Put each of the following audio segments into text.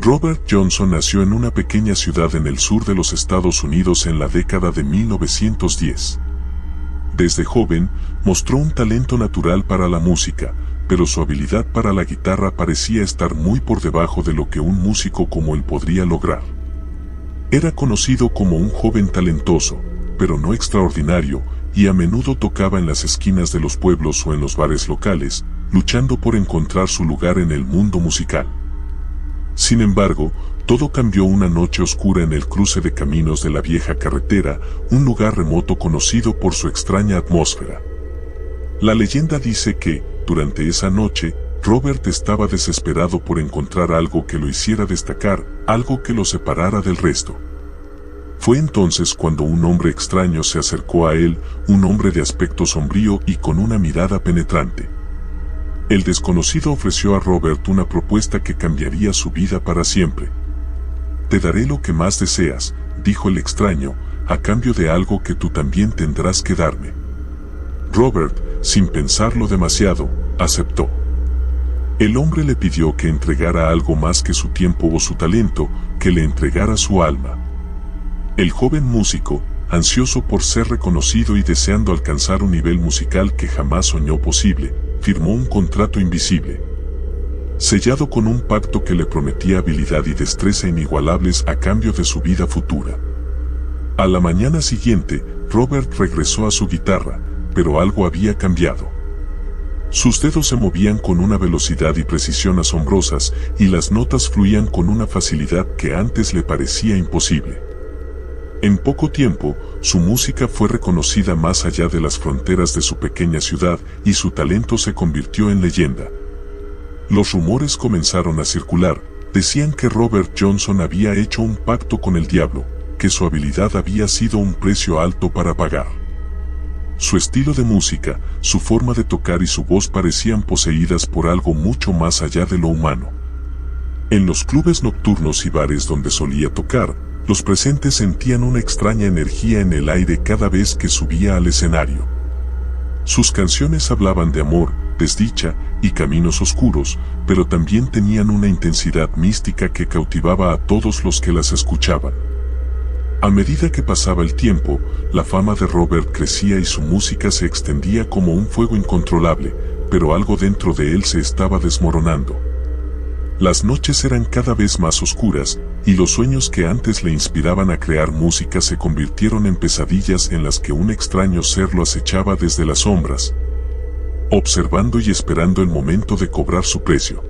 Robert Johnson nació en una pequeña ciudad en el sur de los Estados Unidos en la década de 1910. Desde joven, mostró un talento natural para la música, pero su habilidad para la guitarra parecía estar muy por debajo de lo que un músico como él podría lograr. Era conocido como un joven talentoso, pero no extraordinario, y a menudo tocaba en las esquinas de los pueblos o en los bares locales, luchando por encontrar su lugar en el mundo musical. Sin embargo, todo cambió una noche oscura en el cruce de caminos de la vieja carretera, un lugar remoto conocido por su extraña atmósfera. La leyenda dice que, durante esa noche, Robert estaba desesperado por encontrar algo que lo hiciera destacar, algo que lo separara del resto. Fue entonces cuando un hombre extraño se acercó a él, un hombre de aspecto sombrío y con una mirada penetrante. El desconocido ofreció a Robert una propuesta que cambiaría su vida para siempre. «Te daré lo que más deseas», dijo el extraño, «a cambio de algo que tú también tendrás que darme». Robert, sin pensarlo demasiado, aceptó. El hombre le pidió que entregara algo más que su tiempo o su talento, que le entregara su alma. El joven músico, ansioso por ser reconocido y deseando alcanzar un nivel musical que jamás soñó posible, firmó un contrato invisible, sellado con un pacto que le prometía habilidad y destreza inigualables a cambio de su vida futura. A la mañana siguiente, Robert regresó a su guitarra, pero algo había cambiado. Sus dedos se movían con una velocidad y precisión asombrosas, y las notas fluían con una facilidad que antes le parecía imposible. En poco tiempo, su música fue reconocida más allá de las fronteras de su pequeña ciudad y su talento se convirtió en leyenda. Los rumores comenzaron a circular, decían que Robert Johnson había hecho un pacto con el diablo, que su habilidad había sido un precio alto para pagar. Su estilo de música, su forma de tocar y su voz parecían poseídas por algo mucho más allá de lo humano. En los clubes nocturnos y bares donde solía tocar, los presentes sentían una extraña energía en el aire cada vez que subía al escenario. Sus canciones hablaban de amor, desdicha y caminos oscuros, pero también tenían una intensidad mística que cautivaba a todos los que las escuchaban. A medida que pasaba el tiempo, la fama de Robert crecía y su música se extendía como un fuego incontrolable, pero algo dentro de él se estaba desmoronando. Las noches eran cada vez más oscuras, y los sueños que antes le inspiraban a crear música se convirtieron en pesadillas en las que un extraño ser lo acechaba desde las sombras, observando y esperando el momento de cobrar su precio.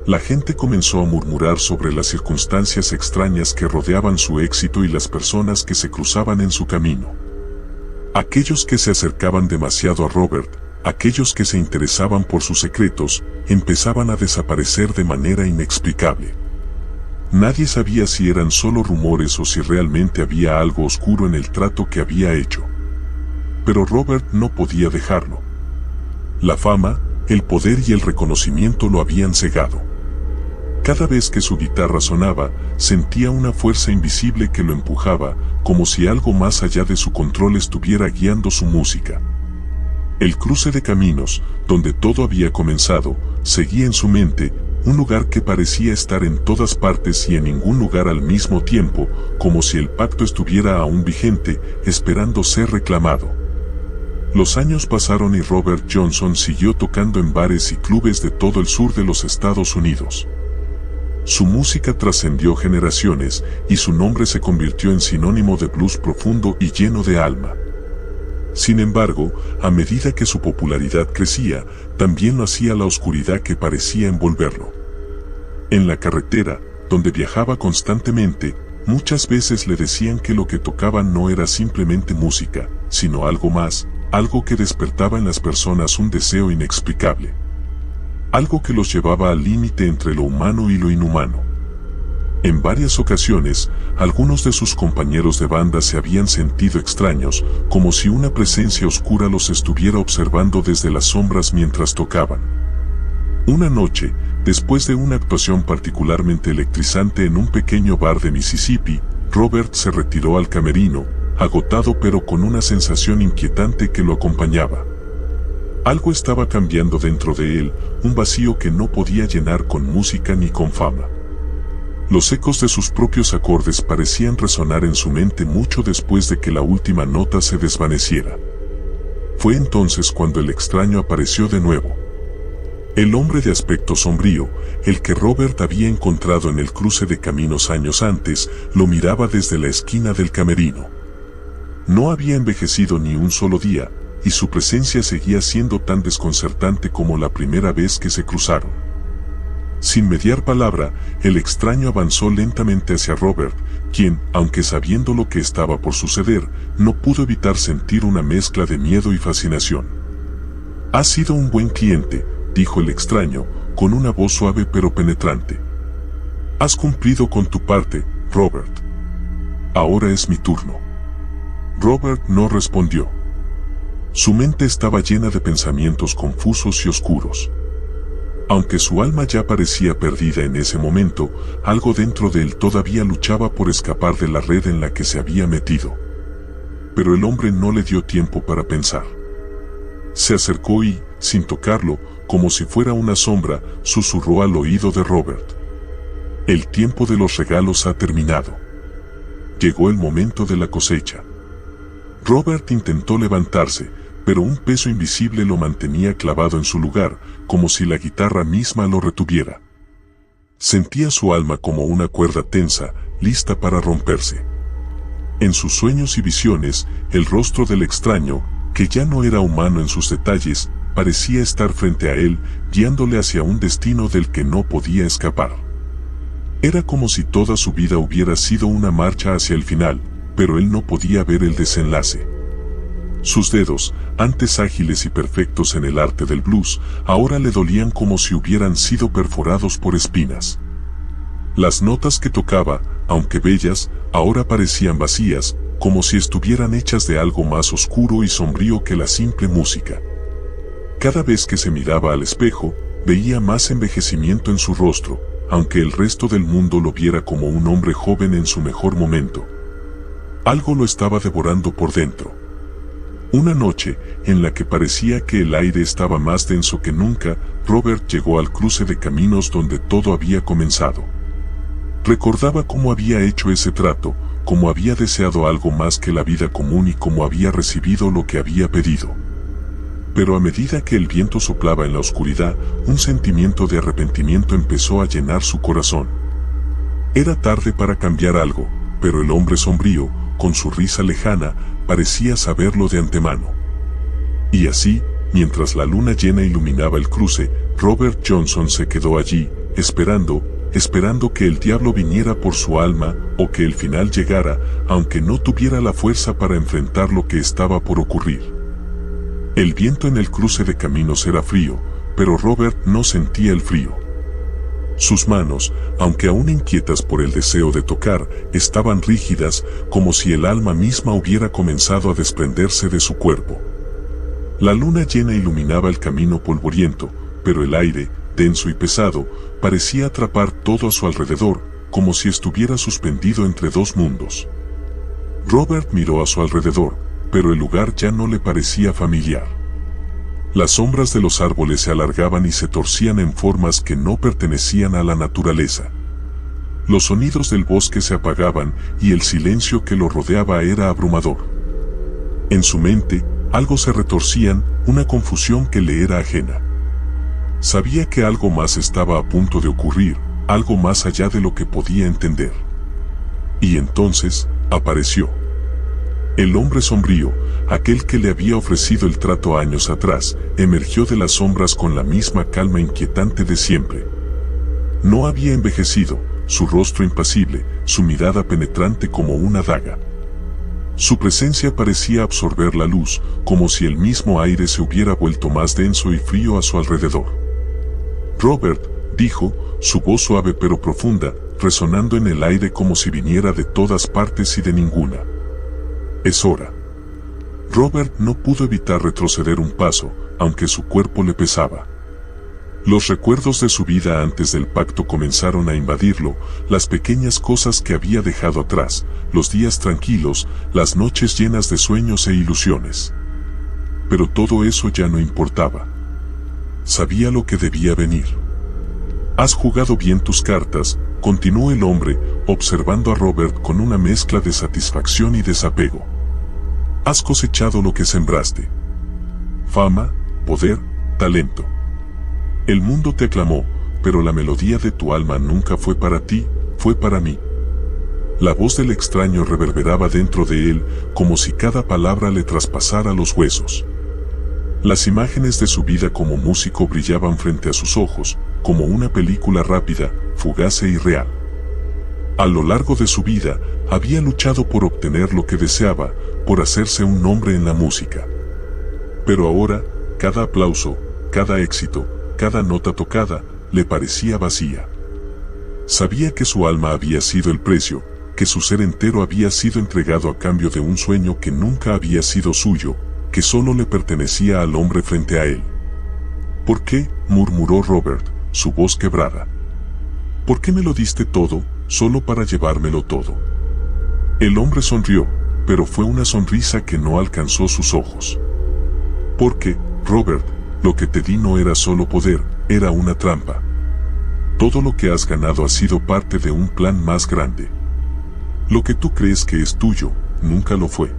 La gente comenzó a murmurar sobre las circunstancias extrañas que rodeaban su éxito y las personas que se cruzaban en su camino. Aquellos que se acercaban demasiado a Robert, aquellos que se interesaban por sus secretos, empezaban a desaparecer de manera inexplicable. Nadie sabía si eran solo rumores o si realmente había algo oscuro en el trato que había hecho. Pero Robert no podía dejarlo. La fama, el poder y el reconocimiento lo habían cegado. Cada vez que su guitarra sonaba, sentía una fuerza invisible que lo empujaba, como si algo más allá de su control estuviera guiando su música. El cruce de caminos, donde todo había comenzado, seguía en su mente, un lugar que parecía estar en todas partes y en ningún lugar al mismo tiempo, como si el pacto estuviera aún vigente, esperando ser reclamado. Los años pasaron y Robert Johnson siguió tocando en bares y clubes de todo el sur de los Estados Unidos. Su música trascendió generaciones y su nombre se convirtió en sinónimo de blues profundo y lleno de alma. Sin embargo, a medida que su popularidad crecía, también lo hacía la oscuridad que parecía envolverlo. En la carretera, donde viajaba constantemente, muchas veces le decían que lo que tocaba no era simplemente música, sino algo más, algo que despertaba en las personas un deseo inexplicable. Algo que los llevaba al límite entre lo humano y lo inhumano. En varias ocasiones, algunos de sus compañeros de banda se habían sentido extraños, como si una presencia oscura los estuviera observando desde las sombras mientras tocaban. Una noche, después de una actuación particularmente electrizante en un pequeño bar de Mississippi, Robert se retiró al camerino, agotado pero con una sensación inquietante que lo acompañaba. Algo estaba cambiando dentro de él, un vacío que no podía llenar con música ni con fama. Los ecos de sus propios acordes parecían resonar en su mente mucho después de que la última nota se desvaneciera. Fue entonces cuando el extraño apareció de nuevo. El hombre de aspecto sombrío, el que Robert había encontrado en el cruce de caminos años antes, lo miraba desde la esquina del camerino. No había envejecido ni un solo día, y su presencia seguía siendo tan desconcertante como la primera vez que se cruzaron. Sin mediar palabra, el extraño avanzó lentamente hacia Robert, quien, aunque sabiendo lo que estaba por suceder, no pudo evitar sentir una mezcla de miedo y fascinación. «Has sido un buen cliente», dijo el extraño, con una voz suave pero penetrante. «Has cumplido con tu parte, Robert. Ahora es mi turno». Robert no respondió. Su mente estaba llena de pensamientos confusos y oscuros. Aunque su alma ya parecía perdida en ese momento, algo dentro de él todavía luchaba por escapar de la red en la que se había metido. Pero el hombre no le dio tiempo para pensar. Se acercó y, sin tocarlo, como si fuera una sombra, susurró al oído de Robert. «El tiempo de los regalos ha terminado. Llegó el momento de la cosecha». Robert intentó levantarse, pero un peso invisible lo mantenía clavado en su lugar, como si la guitarra misma lo retuviera. Sentía su alma como una cuerda tensa, lista para romperse. En sus sueños y visiones, el rostro del extraño, que ya no era humano en sus detalles, parecía estar frente a él, guiándole hacia un destino del que no podía escapar. Era como si toda su vida hubiera sido una marcha hacia el final, pero él no podía ver el desenlace. Sus dedos, antes ágiles y perfectos en el arte del blues, ahora le dolían como si hubieran sido perforados por espinas. Las notas que tocaba, aunque bellas, ahora parecían vacías, como si estuvieran hechas de algo más oscuro y sombrío que la simple música. Cada vez que se miraba al espejo, veía más envejecimiento en su rostro, aunque el resto del mundo lo viera como un hombre joven en su mejor momento. Algo lo estaba devorando por dentro. Una noche, en la que parecía que el aire estaba más denso que nunca, Robert llegó al cruce de caminos donde todo había comenzado. Recordaba cómo había hecho ese trato, cómo había deseado algo más que la vida común y cómo había recibido lo que había pedido. Pero a medida que el viento soplaba en la oscuridad, un sentimiento de arrepentimiento empezó a llenar su corazón. Era tarde para cambiar algo, pero el hombre sombrío, con su risa lejana, parecía saberlo de antemano. Y así, mientras la luna llena iluminaba el cruce, Robert Johnson se quedó allí, esperando que el diablo viniera por su alma, o que el final llegara, aunque no tuviera la fuerza para enfrentar lo que estaba por ocurrir. El viento en el cruce de caminos era frío, pero Robert no sentía el frío. Sus manos, aunque aún inquietas por el deseo de tocar, estaban rígidas, como si el alma misma hubiera comenzado a desprenderse de su cuerpo. La luna llena iluminaba el camino polvoriento, pero el aire, denso y pesado, parecía atrapar todo a su alrededor, como si estuviera suspendido entre dos mundos. Robert miró a su alrededor, pero el lugar ya no le parecía familiar. Las sombras de los árboles se alargaban y se torcían en formas que no pertenecían a la naturaleza. Los sonidos del bosque se apagaban y el silencio que lo rodeaba era abrumador. En su mente, algo se retorcían, una confusión que le era ajena. Sabía que algo más estaba a punto de ocurrir, algo más allá de lo que podía entender. Y entonces, apareció. El hombre sombrío, aquel que le había ofrecido el trato años atrás, emergió de las sombras con la misma calma inquietante de siempre. No había envejecido, su rostro impasible, su mirada penetrante como una daga. Su presencia parecía absorber la luz, como si el mismo aire se hubiera vuelto más denso y frío a su alrededor. «Robert», dijo, su voz suave pero profunda, resonando en el aire como si viniera de todas partes y de ninguna. «Es hora». Robert no pudo evitar retroceder un paso, aunque su cuerpo le pesaba. Los recuerdos de su vida antes del pacto comenzaron a invadirlo, las pequeñas cosas que había dejado atrás, los días tranquilos, las noches llenas de sueños e ilusiones. Pero todo eso ya no importaba. Sabía lo que debía venir. Has jugado bien tus cartas, continuó el hombre, observando a Robert con una mezcla de satisfacción y desapego. Has cosechado lo que sembraste. Fama, poder, talento. El mundo te aclamó, pero la melodía de tu alma nunca fue para ti, fue para mí. La voz del extraño reverberaba dentro de él, como si cada palabra le traspasara los huesos. Las imágenes de su vida como músico brillaban frente a sus ojos, como una película rápida, fugaz e irreal. A lo largo de su vida, había luchado por obtener lo que deseaba, por hacerse un nombre en la música. Pero ahora, cada aplauso, cada éxito, cada nota tocada, le parecía vacía. Sabía que su alma había sido el precio, que su ser entero había sido entregado a cambio de un sueño que nunca había sido suyo, que solo le pertenecía al hombre frente a él. ¿Por qué?, murmuró Robert, su voz quebrada. ¿Por qué me lo diste todo, solo para llevármelo todo? El hombre sonrió, pero fue una sonrisa que no alcanzó sus ojos. Porque, Robert, lo que te di no era solo poder, era una trampa. Todo lo que has ganado ha sido parte de un plan más grande. Lo que tú crees que es tuyo, nunca lo fue.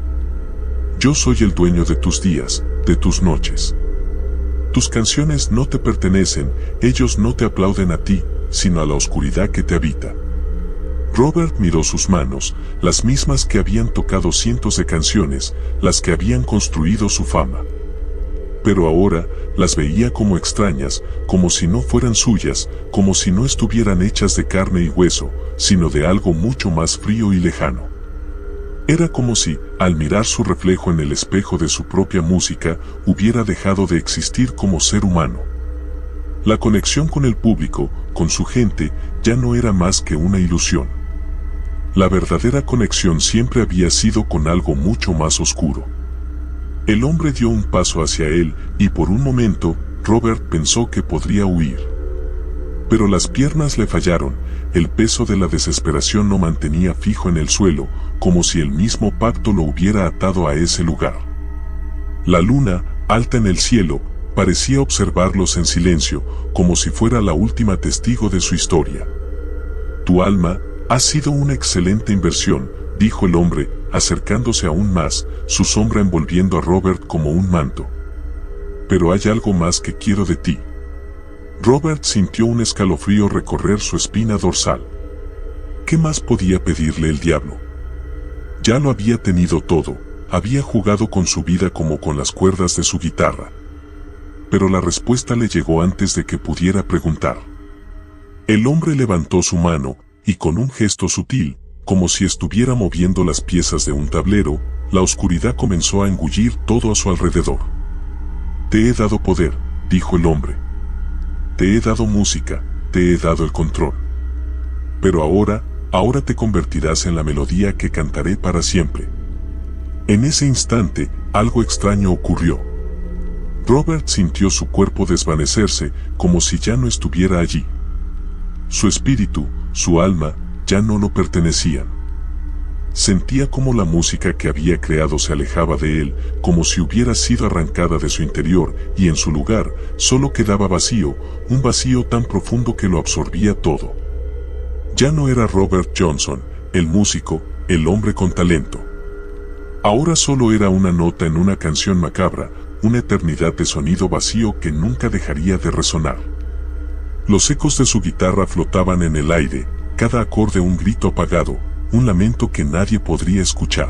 Yo soy el dueño de tus días, de tus noches. Tus canciones no te pertenecen, ellos no te aplauden a ti, sino a la oscuridad que te habita. Robert miró sus manos, las mismas que habían tocado cientos de canciones, las que habían construido su fama. Pero ahora, las veía como extrañas, como si no fueran suyas, como si no estuvieran hechas de carne y hueso, sino de algo mucho más frío y lejano. Era como si, al mirar su reflejo en el espejo de su propia música, hubiera dejado de existir como ser humano. La conexión con el público, con su gente, ya no era más que una ilusión. La verdadera conexión siempre había sido con algo mucho más oscuro. El hombre dio un paso hacia él, y por un momento, Robert pensó que podría huir. Pero las piernas le fallaron, el peso de la desesperación lo mantenía fijo en el suelo, como si el mismo pacto lo hubiera atado a ese lugar. La luna, alta en el cielo, parecía observarlos en silencio, como si fuera la última testigo de su historia. Tu alma ha sido una excelente inversión, dijo el hombre, acercándose aún más, su sombra envolviendo a Robert como un manto. Pero hay algo más que quiero de ti. Robert sintió un escalofrío recorrer su espina dorsal. ¿Qué más podía pedirle el diablo? Ya lo había tenido todo, había jugado con su vida como con las cuerdas de su guitarra. Pero la respuesta le llegó antes de que pudiera preguntar. El hombre levantó su mano, y con un gesto sutil, como si estuviera moviendo las piezas de un tablero, la oscuridad comenzó a engullir todo a su alrededor. Te he dado poder, dijo el hombre. Te he dado música, te he dado el control. Pero ahora te convertirás en la melodía que cantaré para siempre. En ese instante, algo extraño ocurrió. Robert sintió su cuerpo desvanecerse, como si ya no estuviera allí. Su espíritu, su alma, ya no lo pertenecían. Sentía como la música que había creado se alejaba de él, como si hubiera sido arrancada de su interior, y en su lugar, solo quedaba vacío, un vacío tan profundo que lo absorbía todo. Ya no era Robert Johnson, el músico, el hombre con talento. Ahora solo era una nota en una canción macabra, una eternidad de sonido vacío que nunca dejaría de resonar. Los ecos de su guitarra flotaban en el aire, cada acorde un grito apagado, un lamento que nadie podría escuchar.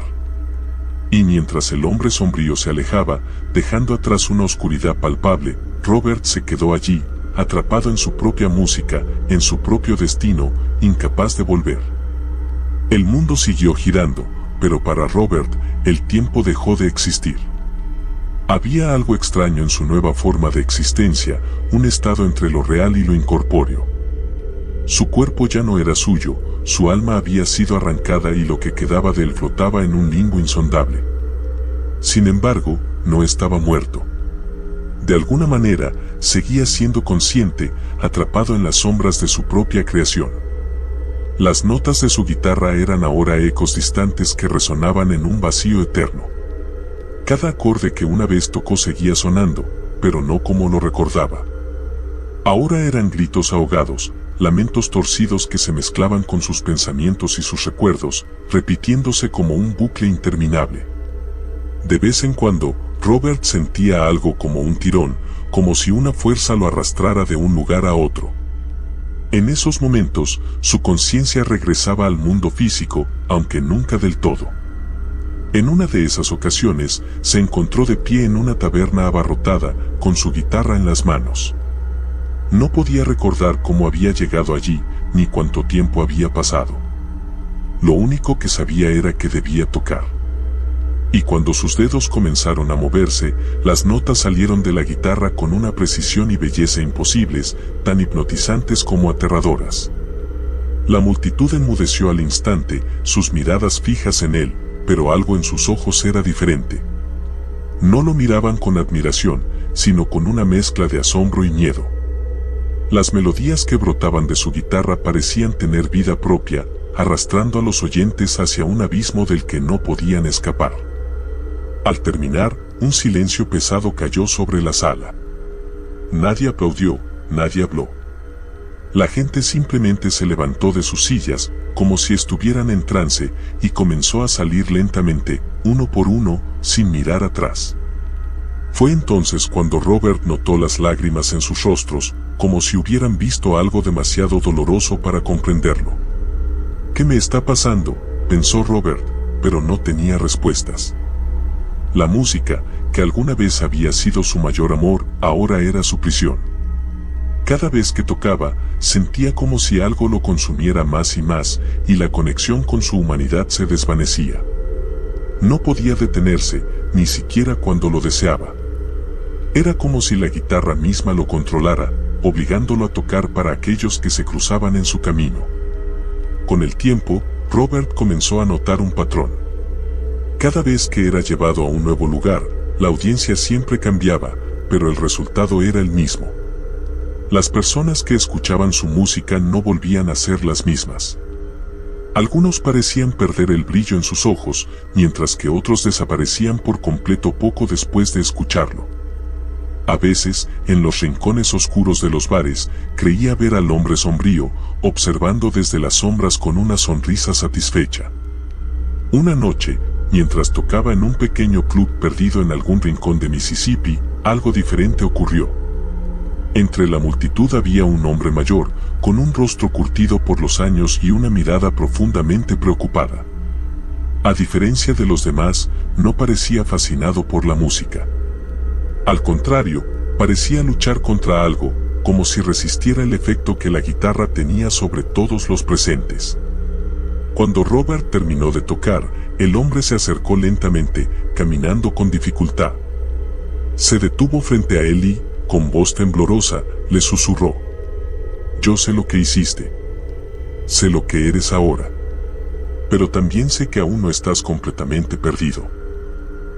Y mientras el hombre sombrío se alejaba, dejando atrás una oscuridad palpable, Robert se quedó allí, atrapado en su propia música, en su propio destino, incapaz de volver. El mundo siguió girando, pero para Robert, el tiempo dejó de existir. Había algo extraño en su nueva forma de existencia, un estado entre lo real y lo incorpóreo. Su cuerpo ya no era suyo, su alma había sido arrancada y lo que quedaba de él flotaba en un limbo insondable. Sin embargo, no estaba muerto. De alguna manera, seguía siendo consciente, atrapado en las sombras de su propia creación. Las notas de su guitarra eran ahora ecos distantes que resonaban en un vacío eterno. Cada acorde que una vez tocó seguía sonando, pero no como lo recordaba. Ahora eran gritos ahogados, lamentos torcidos que se mezclaban con sus pensamientos y sus recuerdos, repitiéndose como un bucle interminable. De vez en cuando, Robert sentía algo como un tirón, como si una fuerza lo arrastrara de un lugar a otro. En esos momentos, su conciencia regresaba al mundo físico, aunque nunca del todo. En una de esas ocasiones, se encontró de pie en una taberna abarrotada, con su guitarra en las manos. No podía recordar cómo había llegado allí, ni cuánto tiempo había pasado. Lo único que sabía era que debía tocar. Y cuando sus dedos comenzaron a moverse, las notas salieron de la guitarra con una precisión y belleza imposibles, tan hipnotizantes como aterradoras. La multitud enmudeció al instante, sus miradas fijas en él, pero algo en sus ojos era diferente. No lo miraban con admiración, sino con una mezcla de asombro y miedo. Las melodías que brotaban de su guitarra parecían tener vida propia, arrastrando a los oyentes hacia un abismo del que no podían escapar. Al terminar, un silencio pesado cayó sobre la sala. Nadie aplaudió, nadie habló. La gente simplemente se levantó de sus sillas, como si estuvieran en trance, y comenzó a salir lentamente, uno por uno, sin mirar atrás. Fue entonces cuando Robert notó las lágrimas en sus rostros, como si hubieran visto algo demasiado doloroso para comprenderlo. ¿Qué me está pasando?, pensó Robert, pero no tenía respuestas. La música, que alguna vez había sido su mayor amor, ahora era su prisión. Cada vez que tocaba, sentía como si algo lo consumiera más, y la conexión con su humanidad se desvanecía. No podía detenerse, ni siquiera cuando lo deseaba. Era como si la guitarra misma lo controlara, obligándolo a tocar para aquellos que se cruzaban en su camino. Con el tiempo, Robert comenzó a notar un patrón. Cada vez que era llevado a un nuevo lugar, la audiencia siempre cambiaba, pero el resultado era el mismo. Las personas que escuchaban su música no volvían a ser las mismas. Algunos parecían perder el brillo en sus ojos, mientras que otros desaparecían por completo poco después de escucharlo. A veces, en los rincones oscuros de los bares, creía ver al hombre sombrío, observando desde las sombras con una sonrisa satisfecha. Una noche, mientras tocaba en un pequeño club perdido en algún rincón de Mississippi, algo diferente ocurrió. Entre la multitud había un hombre mayor, con un rostro curtido por los años y una mirada profundamente preocupada. A diferencia de los demás, no parecía fascinado por la música. Al contrario, parecía luchar contra algo, como si resistiera el efecto que la guitarra tenía sobre todos los presentes. Cuando Robert terminó de tocar, el hombre se acercó lentamente, caminando con dificultad. Se detuvo frente a él y, con voz temblorosa, le susurró: «Yo sé lo que hiciste. Sé lo que eres ahora. Pero también sé que aún no estás completamente perdido».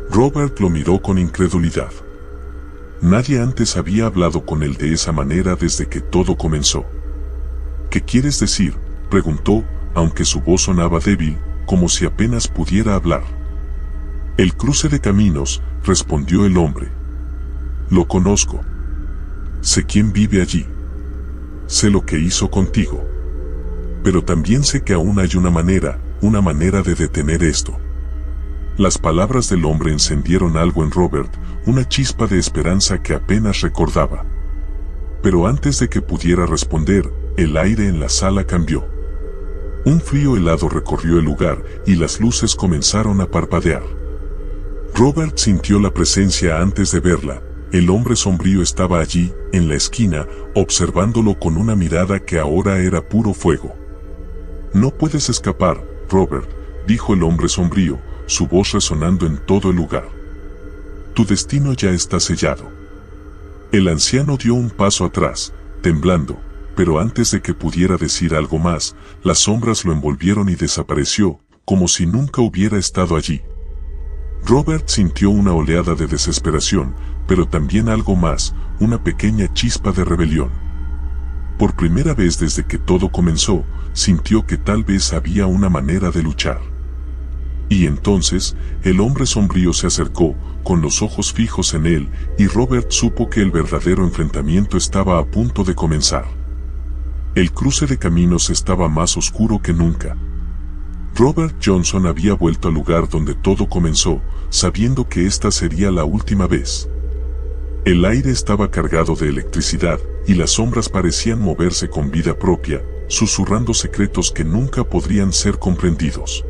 Robert lo miró con incredulidad. Nadie antes había hablado con él de esa manera desde que todo comenzó. «¿Qué quieres decir?», preguntó, aunque su voz sonaba débil, como si apenas pudiera hablar. «El cruce de caminos», respondió el hombre. «Lo conozco. Sé quién vive allí. Sé lo que hizo contigo. Pero también sé que aún hay una manera de detener esto». Las palabras del hombre encendieron algo en Robert, una chispa de esperanza que apenas recordaba. Pero antes de que pudiera responder, el aire en la sala cambió. Un frío helado recorrió el lugar y las luces comenzaron a parpadear. Robert sintió la presencia antes de verla. El hombre sombrío estaba allí, en la esquina, observándolo con una mirada que ahora era puro fuego. «No puedes escapar, Robert», dijo el hombre sombrío, su voz resonando en todo el lugar. «Tu destino ya está sellado». El anciano dio un paso atrás, temblando, pero antes de que pudiera decir algo más, las sombras lo envolvieron y desapareció, como si nunca hubiera estado allí. Robert sintió una oleada de desesperación, pero también algo más, una pequeña chispa de rebelión. Por primera vez desde que todo comenzó, sintió que tal vez había una manera de luchar. Y entonces, el hombre sombrío se acercó, con los ojos fijos en él, y Robert supo que el verdadero enfrentamiento estaba a punto de comenzar. El cruce de caminos estaba más oscuro que nunca. Robert Johnson había vuelto al lugar donde todo comenzó, sabiendo que esta sería la última vez. El aire estaba cargado de electricidad, y las sombras parecían moverse con vida propia, susurrando secretos que nunca podrían ser comprendidos.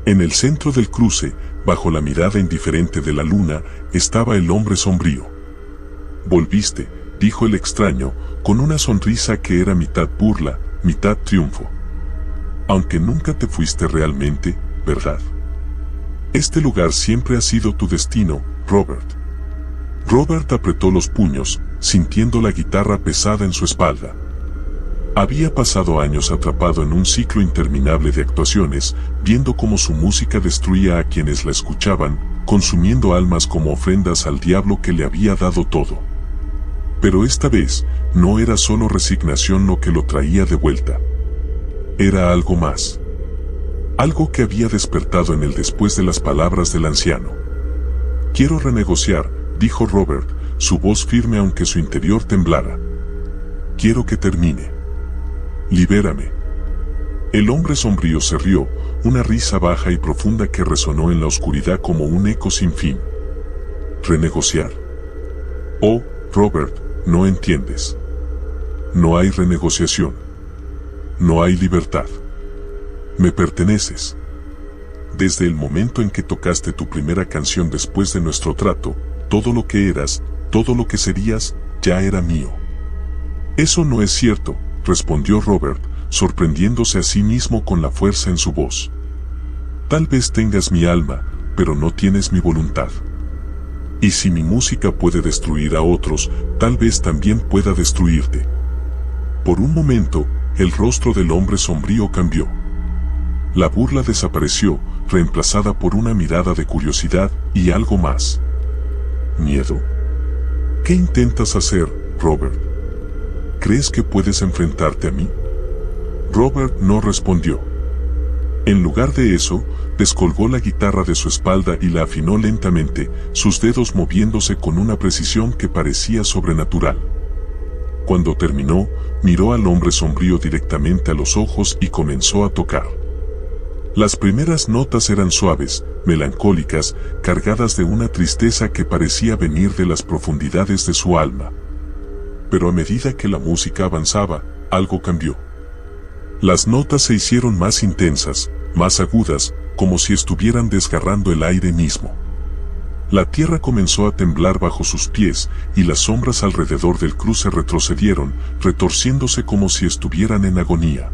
En el centro del cruce, bajo la mirada indiferente de la luna, estaba el hombre sombrío. «Volviste», dijo el extraño, con una sonrisa que era mitad burla, mitad triunfo. «Aunque nunca te fuiste realmente, ¿verdad? Este lugar siempre ha sido tu destino, Robert». Robert apretó los puños, sintiendo la guitarra pesada en su espalda. Había pasado años atrapado en un ciclo interminable de actuaciones, viendo cómo su música destruía a quienes la escuchaban, consumiendo almas como ofrendas al diablo que le había dado todo. Pero esta vez, no era solo resignación lo que lo traía de vuelta. Era algo más. Algo que había despertado en él después de las palabras del anciano. «Quiero renegociar», dijo Robert, su voz firme aunque su interior temblara. «Quiero que termine. Libérame». El hombre sombrío se rió, una risa baja y profunda que resonó en la oscuridad como un eco sin fin. «¿Renegociar? Oh, Robert, no entiendes. No hay renegociación. No hay libertad. Me perteneces. Desde el momento en que tocaste tu primera canción después de nuestro trato, todo lo que eras, todo lo que serías, ya era mío». «Eso no es cierto», respondió Robert, sorprendiéndose a sí mismo con la fuerza en su voz. «Tal vez tengas mi alma, pero no tienes mi voluntad. Y si mi música puede destruir a otros, tal vez también pueda destruirte». Por un momento, el rostro del hombre sombrío cambió. La burla desapareció, reemplazada por una mirada de curiosidad y algo más. «¿Miedo? ¿Qué intentas hacer, Robert? ¿Crees que puedes enfrentarte a mí?» Robert no respondió. En lugar de eso, descolgó la guitarra de su espalda y la afinó lentamente, sus dedos moviéndose con una precisión que parecía sobrenatural. Cuando terminó, miró al hombre sombrío directamente a los ojos y comenzó a tocar. Las primeras notas eran suaves, melancólicas, cargadas de una tristeza que parecía venir de las profundidades de su alma. Pero a medida que la música avanzaba, algo cambió. Las notas se hicieron más intensas, más agudas, como si estuvieran desgarrando el aire mismo. La tierra comenzó a temblar bajo sus pies, y las sombras alrededor del cruce retrocedieron, retorciéndose como si estuvieran en agonía.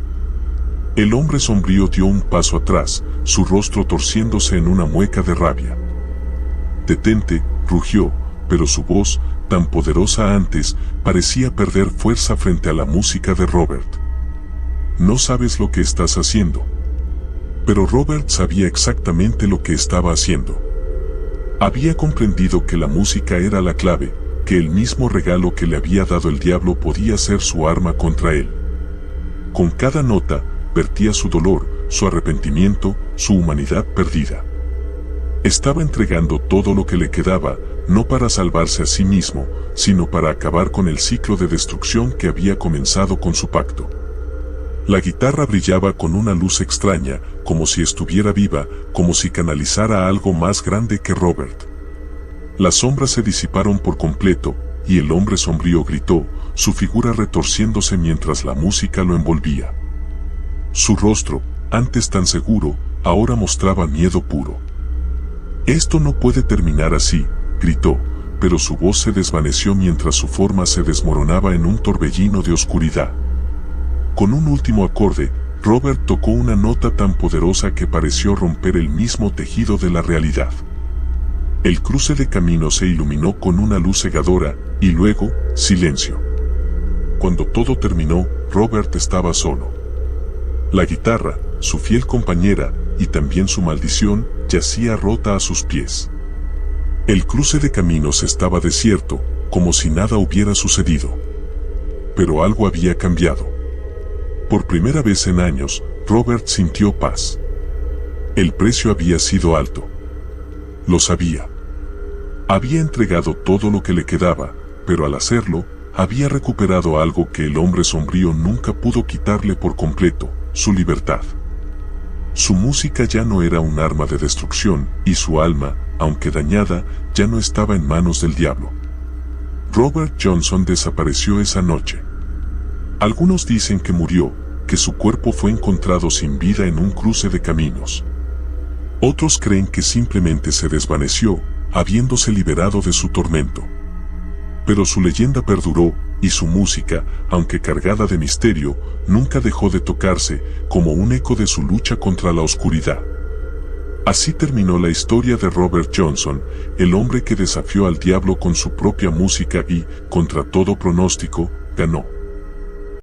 El hombre sombrío dio un paso atrás, su rostro torciéndose en una mueca de rabia. «Detente», rugió, pero su voz, tan poderosa antes, parecía perder fuerza frente a la música de Robert. «No sabes lo que estás haciendo». Pero Robert sabía exactamente lo que estaba haciendo. Había comprendido que la música era la clave, que el mismo regalo que le había dado el diablo podía ser su arma contra él. Con cada nota, vertía su dolor, su arrepentimiento, su humanidad perdida. Estaba entregando todo lo que le quedaba, no para salvarse a sí mismo, sino para acabar con el ciclo de destrucción que había comenzado con su pacto. La guitarra brillaba con una luz extraña, como si estuviera viva, como si canalizara algo más grande que Robert. Las sombras se disiparon por completo, y el hombre sombrío gritó, su figura retorciéndose mientras la música lo envolvía. Su rostro, antes tan seguro, ahora mostraba miedo puro. «Esto no puede terminar así», gritó, pero su voz se desvaneció mientras su forma se desmoronaba en un torbellino de oscuridad. Con un último acorde, Robert tocó una nota tan poderosa que pareció romper el mismo tejido de la realidad. El cruce de caminos se iluminó con una luz cegadora, y luego, silencio. Cuando todo terminó, Robert estaba solo. La guitarra, su fiel compañera, y también su maldición, yacía rota a sus pies. El cruce de caminos estaba desierto, como si nada hubiera sucedido. Pero algo había cambiado. Por primera vez en años, Robert sintió paz. El precio había sido alto. Lo sabía. Había entregado todo lo que le quedaba, pero al hacerlo, había recuperado algo que el hombre sombrío nunca pudo quitarle por completo, su libertad. Su música ya no era un arma de destrucción, y su alma, aunque dañada, ya no estaba en manos del diablo. Robert Johnson desapareció esa noche. Algunos dicen que murió, que su cuerpo fue encontrado sin vida en un cruce de caminos. Otros creen que simplemente se desvaneció, habiéndose liberado de su tormento. Pero su leyenda perduró, y su música, aunque cargada de misterio, nunca dejó de tocarse, como un eco de su lucha contra la oscuridad. Así terminó la historia de Robert Johnson, el hombre que desafió al diablo con su propia música y, contra todo pronóstico, ganó.